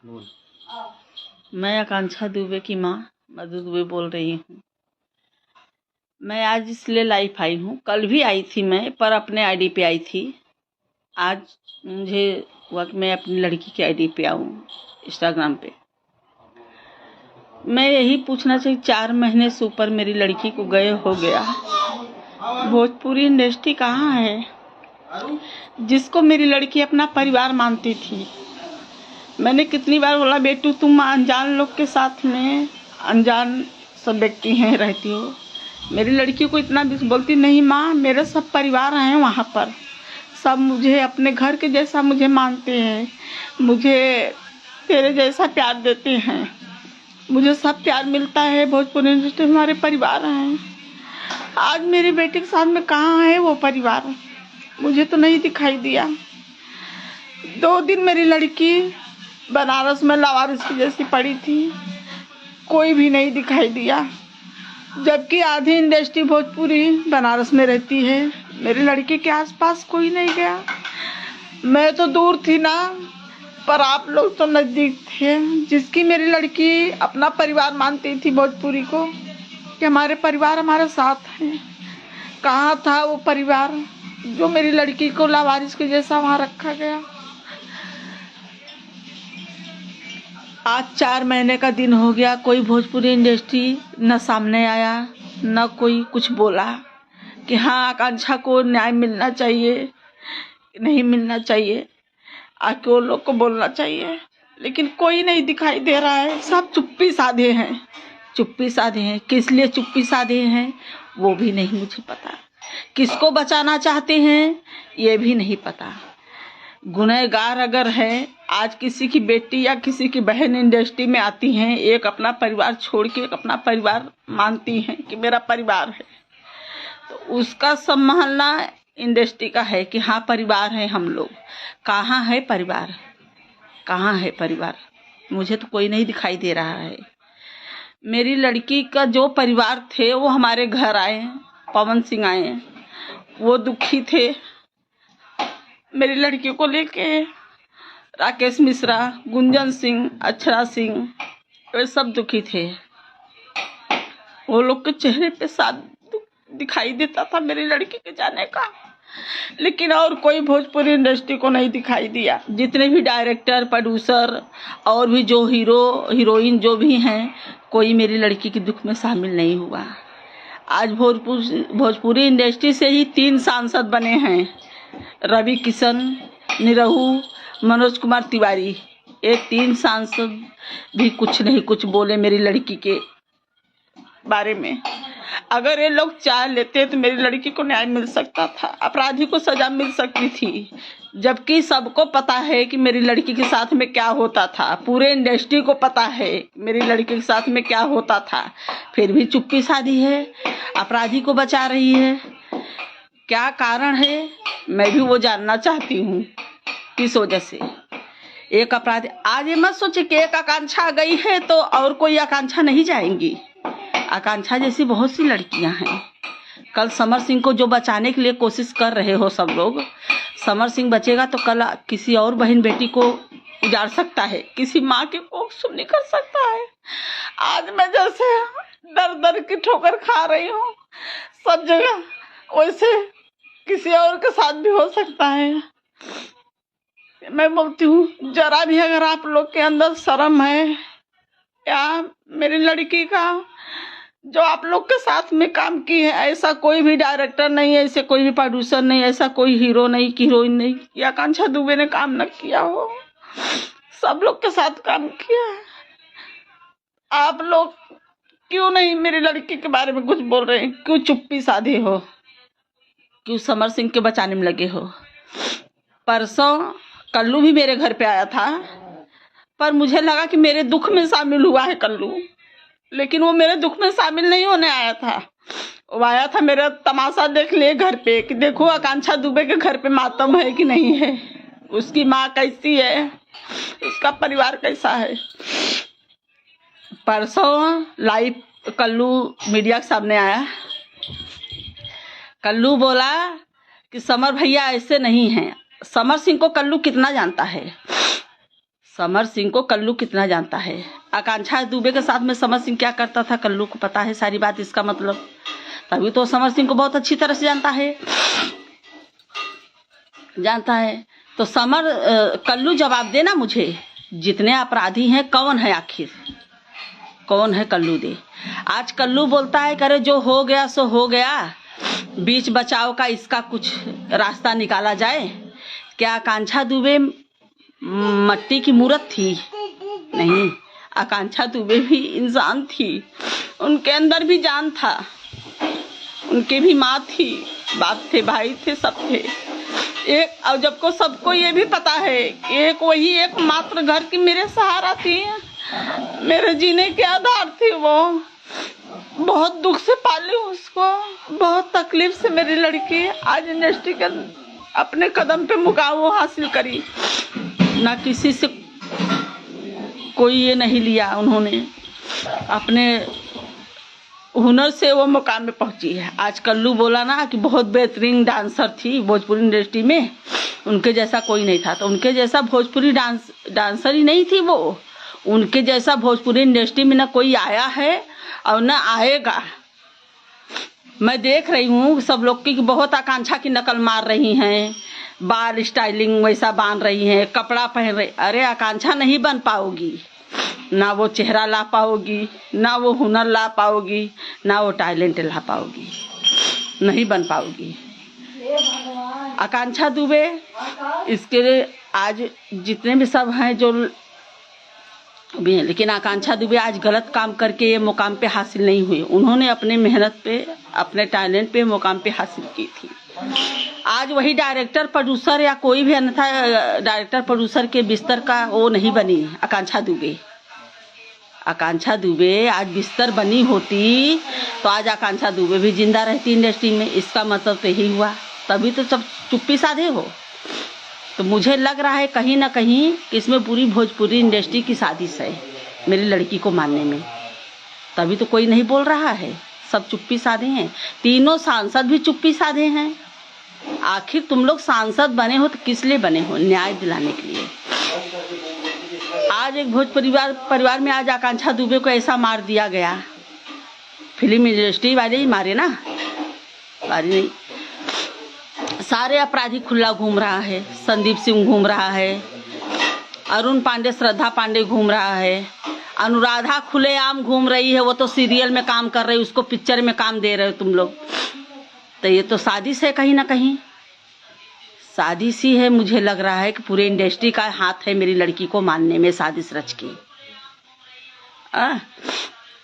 मैं आकांक्षा दुबे की माँ मधु दुबे बोल रही हूँ। मैं आज इसलिए लाइव आई हूँ, कल भी आई थी मैं, पर अपने आईडी पे आई थी। आज मुझे हुआ कि मैं अपनी लड़की की आईडी पे आऊँ, इंस्टाग्राम पे। मैं यही पूछना चाहिए, 4 महीने से ऊपर मेरी लड़की को गए हो गया। भोजपुरी इंडस्ट्री कहाँ है, जिसको मेरी लड़की अपना परिवार मानती थी। मैंने कितनी बार बोला, बेटू तुम अनजान लोग के साथ में, अनजान सब व्यक्ति हैं, रहती हो। मेरी लड़की को इतना भी बोलती, नहीं माँ मेरे सब परिवार हैं वहाँ पर, सब मुझे अपने घर के जैसा मुझे मानते हैं, मुझे तेरे जैसा प्यार देते हैं, मुझे सब प्यार मिलता है। भोजपुरी इंडस्ट्री हमारे परिवार हैं। आज मेरे बेटे के साथ में कहाँ है वो परिवार, मुझे तो नहीं दिखाई दिया। 2 दिन मेरी लड़की बनारस में लावारिस की जैसी पड़ी थी, कोई भी नहीं दिखाई दिया, जबकि आधी इंडस्ट्री भोजपुरी बनारस में रहती है। मेरी लड़की के आसपास कोई नहीं गया। मैं तो दूर थी ना, पर आप लोग तो नज़दीक थे। जिसकी मेरी लड़की अपना परिवार मानती थी भोजपुरी को, कि हमारे परिवार हमारे साथ हैं, कहाँ था वो परिवार जो मेरी लड़की को लावारिस के जैसा वहाँ रखा गया। आज 4 महीने का दिन हो गया, कोई भोजपुरी इंडस्ट्री न सामने आया, न कोई कुछ बोला कि हाँ आकांक्षा को न्याय मिलना चाहिए, नहीं मिलना चाहिए, आके वो लोग को बोलना चाहिए। लेकिन कोई नहीं दिखाई दे रहा है, सब चुप्पी साधे हैं, चुप्पी साधे हैं। किस लिए चुप्पी साधे हैं वो भी नहीं मुझे पता, किसको बचाना चाहते हैं ये भी नहीं पता। गुनहगार अगर है, आज किसी की बेटी या किसी की बहन इंडस्ट्री में आती हैं, एक अपना परिवार छोड़ के एक अपना परिवार मानती हैं कि मेरा परिवार है, तो उसका संभालना इंडस्ट्री का है कि हाँ परिवार है हम लोग। कहाँ है परिवार, कहाँ है परिवार, मुझे तो कोई नहीं दिखाई दे रहा है। मेरी लड़की का जो परिवार थे वो हमारे घर आए, पवन सिंह आए, वो दुखी थे मेरी लड़की को लेके। राकेश मिश्रा, गुंजन सिंह, अक्षरा सिंह, वे सब दुखी थे। वो लोग के चेहरे पे साथ दिखाई देता था मेरी लड़की के जाने का, लेकिन और कोई भोजपुरी इंडस्ट्री को नहीं दिखाई दिया। जितने भी डायरेक्टर, प्रोड्यूसर और भी जो हीरो हीरोइन जो भी हैं, कोई मेरी लड़की के दुख में शामिल नहीं हुआ। आज भोजपुरी इंडस्ट्री से ही 3 सांसद बने हैं, रवि किशन, निरहू, मनोज कुमार तिवारी। ये 3 सांसद भी कुछ नहीं कुछ बोले मेरी लड़की के बारे में। अगर ये लोग चाह लेते तो मेरी लड़की को न्याय मिल सकता था, अपराधी को सजा मिल सकती थी। जबकि सबको पता है कि मेरी लड़की के साथ में क्या होता था, पूरे इंडस्ट्री को पता है मेरी लड़की के साथ में क्या होता था, फिर भी चुप्पी साधी है, अपराधी को बचा रही है। क्या कारण है मैं भी वो जानना चाहती हूँ, किस वजह से एक अपराधी। आज ये मत सोचे कि एक आकांक्षा गई है तो और कोई आकांक्षा नहीं जाएंगी। आकांक्षा जैसी बहुत सी लड़कियां हैं। कल समर सिंह को जो बचाने के लिए कोशिश कर रहे हो सब लोग, समर सिंह बचेगा तो कल किसी और बहन बेटी को उजाड़ सकता है, किसी माँ की कोख सुन्नी कर सकता है। आज मैं जैसे दर दर की ठोकर खा रही हूँ सब जगह, वैसे किसी और के साथ भी हो सकता है। मैं बोलती हूँ, जरा भी अगर आप लोग के अंदर शर्म है, या मेरी लड़की का जो आप लोग के साथ में काम की है, ऐसा कोई भी डायरेक्टर नहीं है, ऐसे कोई भी प्रोड्यूसर नहीं, ऐसा कोई हीरो नहीं, हीरोइन नहीं, या आकांक्षा दुबे ने काम न किया हो, सब लोग के साथ काम किया है। आप लोग क्यों नहीं मेरी लड़की के बारे में कुछ बोल रहे हैं, क्यों चुप्पी साधे हो, क्यों समर सिंह के बचाने में लगे हो। परसों कल्लू भी मेरे घर पे आया था, पर मुझे लगा कि मेरे दुख में शामिल हुआ है कल्लू, लेकिन वो मेरे दुख में शामिल नहीं होने आया था। वो आया था मेरा तमाशा देख लिए घर पे, कि देखो आकांक्षा दुबे के घर पे मातम है कि नहीं है, उसकी माँ कैसी है, उसका परिवार कैसा है। परसों लाइव कल्लू मीडिया के सामने आया, कल्लू बोला कि समर भैया ऐसे नहीं हैं। समर सिंह को कल्लू कितना जानता है, समर सिंह को कल्लू कितना जानता है। आकांक्षा दुबे के साथ में समर सिंह क्या करता था कल्लू को पता है सारी बात। इसका मतलब तभी तो समर सिंह को बहुत अच्छी तरह से जानता है। तो कल्लू जवाब देना मुझे, जितने अपराधी हैं कौन है, आखिर कौन है कल्लू दे। आज कल्लू बोलता है करे जो हो गया सो हो गया, बीच बचाव का इसका कुछ रास्ता निकाला जाए। क्या आकांक्षा दुबे मट्टी की मूरत थी? नहीं, आकांक्षा दुबे भी इंसान थी, उनके अंदर भी जान था, उनके भी माँ थी, बाप थे, भाई थे, सब थे एक। और जब को सबको ये भी पता है कि एक वही एक मात्र घर की मेरे सहारा थी, मेरे जीने के आधार थी। वो बहुत दुख से पाली उसको, बहुत तकलीफ से मेरी लड़की आज इंडस्ट्री के अपने कदम पे मुकाम हासिल करी। ना किसी से कोई ये नहीं लिया, उन्होंने अपने हुनर से वो मुकाम में पहुंची है। आज कल्लू बोला ना कि बहुत बेहतरीन डांसर थी भोजपुरी इंडस्ट्री में, उनके जैसा कोई नहीं था। तो उनके जैसा भोजपुरी डांसर ही नहीं थी वो, उनके जैसा भोजपुरी इंडस्ट्री में ना कोई आया है और ना आएगा। मैं देख रही हूँ सब लोग की बहुत आकांक्षा की नकल मार रही हैं, बाल स्टाइलिंग वैसा बांध रही हैं, कपड़ा पहन रही। अरे आकांक्षा नहीं बन पाओगी, ना वो चेहरा ला पाओगी, ना वो हुनर ला पाओगी, ना वो टैलेंट ला पाओगी, नहीं बन पाओगी। आकांक्षा दुबे इसके लिए आज जितने भी सब हैं जो भी हैं, लेकिन आकांक्षा दुबे आज गलत काम करके ये मुकाम पे हासिल नहीं हुई। उन्होंने अपने मेहनत पे, अपने टैलेंट पे मुकाम पे हासिल की थी। आज वही डायरेक्टर प्रोड्यूसर या कोई भी अन्यथा डायरेक्टर प्रोड्यूसर के बिस्तर का वो नहीं बनी आकांक्षा दुबे। आकांक्षा दुबे आज बिस्तर बनी होती तो आज आकांक्षा दुबे भी जिंदा रहती इंडस्ट्री में। इसका मतलब तो यही हुआ, तभी तो सब चुप्पी साधे हो। तो मुझे लग रहा है कहीं ना कहीं कि इसमें पूरी भोजपुरी इंडस्ट्री की साजिश है मेरी लड़की को मारने में, तभी तो कोई नहीं बोल रहा है, सब चुप्पी साधे हैं। तीनों सांसद भी चुप्पी साधे हैं। आखिर तुम लोग सांसद बने हो तो किस लिए बने हो? न्याय दिलाने के लिए। आज एक भोजपुरी परिवार में आज आकांक्षा दुबे को ऐसा मार दिया गया। फिल्म इंडस्ट्री वाले ही मारे ना, मारे नहीं। सारे अपराधी खुला घूम रहा है, संदीप सिंह घूम रहा है, अरुण पांडे, श्रद्धा पांडे घूम रहा है, अनुराधा खुलेआम घूम रही है। वो तो सीरियल में काम कर रही है, उसको पिक्चर में काम दे रहे हो तुम लोग। तो ये तो साजिश है, कहीं ना कहीं साजिश ही है। मुझे लग रहा है कि पूरे इंडस्ट्री का हाथ है मेरी लड़की को मारने में, साजिश रच के।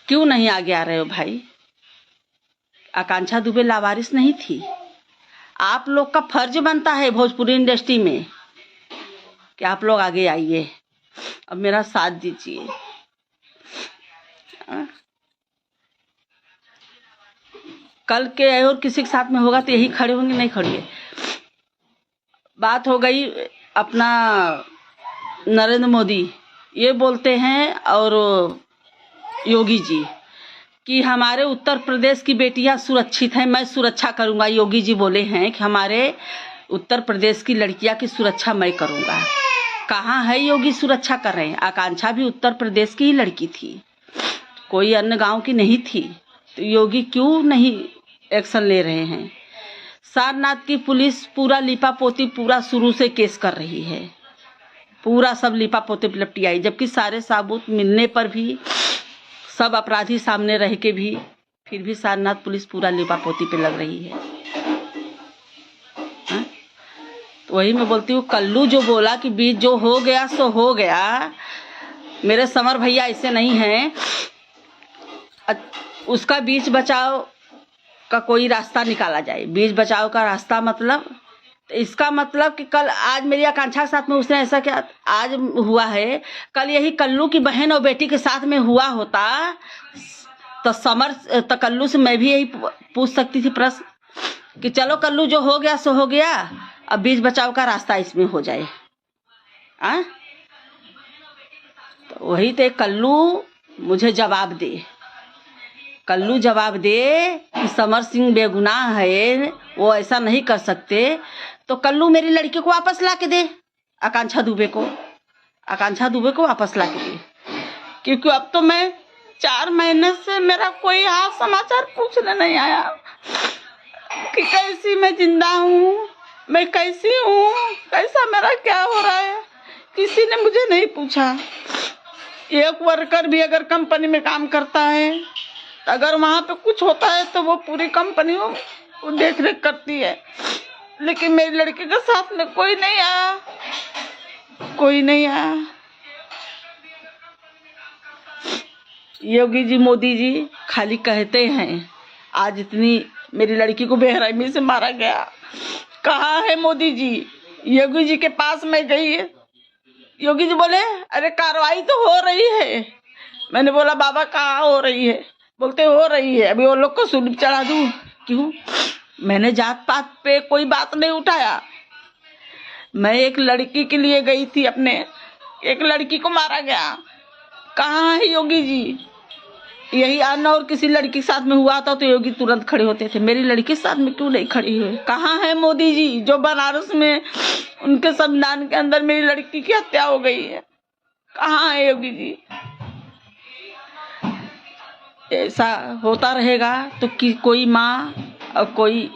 क्यों नहीं आगे आ रहे हो भाई? आकांक्षा दुबे लावारिस नहीं थी। आप लोग का फर्ज बनता है भोजपुरी इंडस्ट्री में कि आप लोग आगे आइए, अब मेरा साथ दीजिए। कल के और किसी के साथ में होगा तो यही खड़े होंगे, नहीं खड़े। बात हो गई अपना नरेंद्र मोदी ये बोलते हैं और योगी जी कि हमारे उत्तर प्रदेश की बेटियां सुरक्षित हैं, मैं सुरक्षा करूंगा। योगी जी बोले हैं कि हमारे उत्तर प्रदेश की लड़कियां की सुरक्षा मैं करूंगा। कहाँ है योगी सुरक्षा कर रहे हैं? आकांक्षा भी उत्तर प्रदेश की ही लड़की थी, कोई अन्य गांव की नहीं थी। तो योगी क्यों नहीं एक्शन ले रहे हैं? सारनाथ की पुलिस पूरा लिपापोती पूरा शुरू से केस कर रही है, पूरा सब लिपापोती लपटी आई, जबकि सारे सबूत मिलने पर भी, सब अपराधी सामने रह के भी, फिर भी सारनाथ पुलिस पूरा लिपापोती पे लग रही है। तो वही मैं बोलती हूँ, कल्लू जो बोला कि बीच जो हो गया सो हो गया, मेरे समर भैया ऐसे नहीं हैं। उसका बीच बचाव का कोई रास्ता निकाला जाए। बीच बचाव का रास्ता मतलब, इसका मतलब कि कल आज मेरी आकांक्षा के साथ में उसने ऐसा क्या आज हुआ है, कल यही कल्लू की बहन और बेटी के साथ में हुआ होता तो कल्लू से मैं भी यही पूछ सकती थी प्रश्न कि चलो कल्लू जो हो गया सो हो गया, अब बीच बचाव का रास्ता इसमें हो जाए। तो वही तो कल्लू मुझे जवाब दे, कल्लू जवाब दे कि समर सिंह बेगुनाह है, वो ऐसा नहीं कर सकते। तो कल्लू मेरी लड़की को वापस ला के दे, आकांक्षा दुबे को। आकांक्षा दुबे को वापस ला के दी, क्योंकि अब तो मैं 4 महीने से मेरा कोई हाल समाचार पूछने नहीं आया कि कैसी मैं जिंदा हूँ, मैं कैसी हूँ, कैसा मेरा क्या हो रहा है, किसी ने मुझे नहीं पूछा। एक वर्कर भी अगर कंपनी में काम करता है, अगर वहाँ पे कुछ होता है तो वो पूरी कंपनी वो देख रेख करती है, लेकिन मेरी लड़की के साथ में कोई नहीं आया, कोई नहीं आया। योगी जी, मोदी जी खाली कहते हैं। आज इतनी मेरी लड़की को बेरहमी से मारा गया, कहाँ है मोदी जी? योगी जी के पास में गई, योगी जी बोले अरे कार्रवाई तो हो रही है। मैंने बोला बाबा कहाँ हो रही है? बोलते हो रही है, अभी वो लोग को सूली चढ़ा दूं। क्यों? मैंने जात पात पे कोई बात नहीं उठाया। मैं एक लड़की के लिए गई थी, अपने एक लड़की को मारा गया। कहाँ है योगी जी? यही आना और किसी लड़की के साथ में हुआ था तो योगी तुरंत खड़े होते थे, मेरी लड़की के साथ में क्यों नहीं खड़ी हुए? कहाँ है मोदी जी जो बनारस में उनके संविधान के अंदर मेरी लड़की की हत्या हो गई है? कहाँ है योगी जी? ऐसा होता रहेगा तो कि कोई माँ और कोई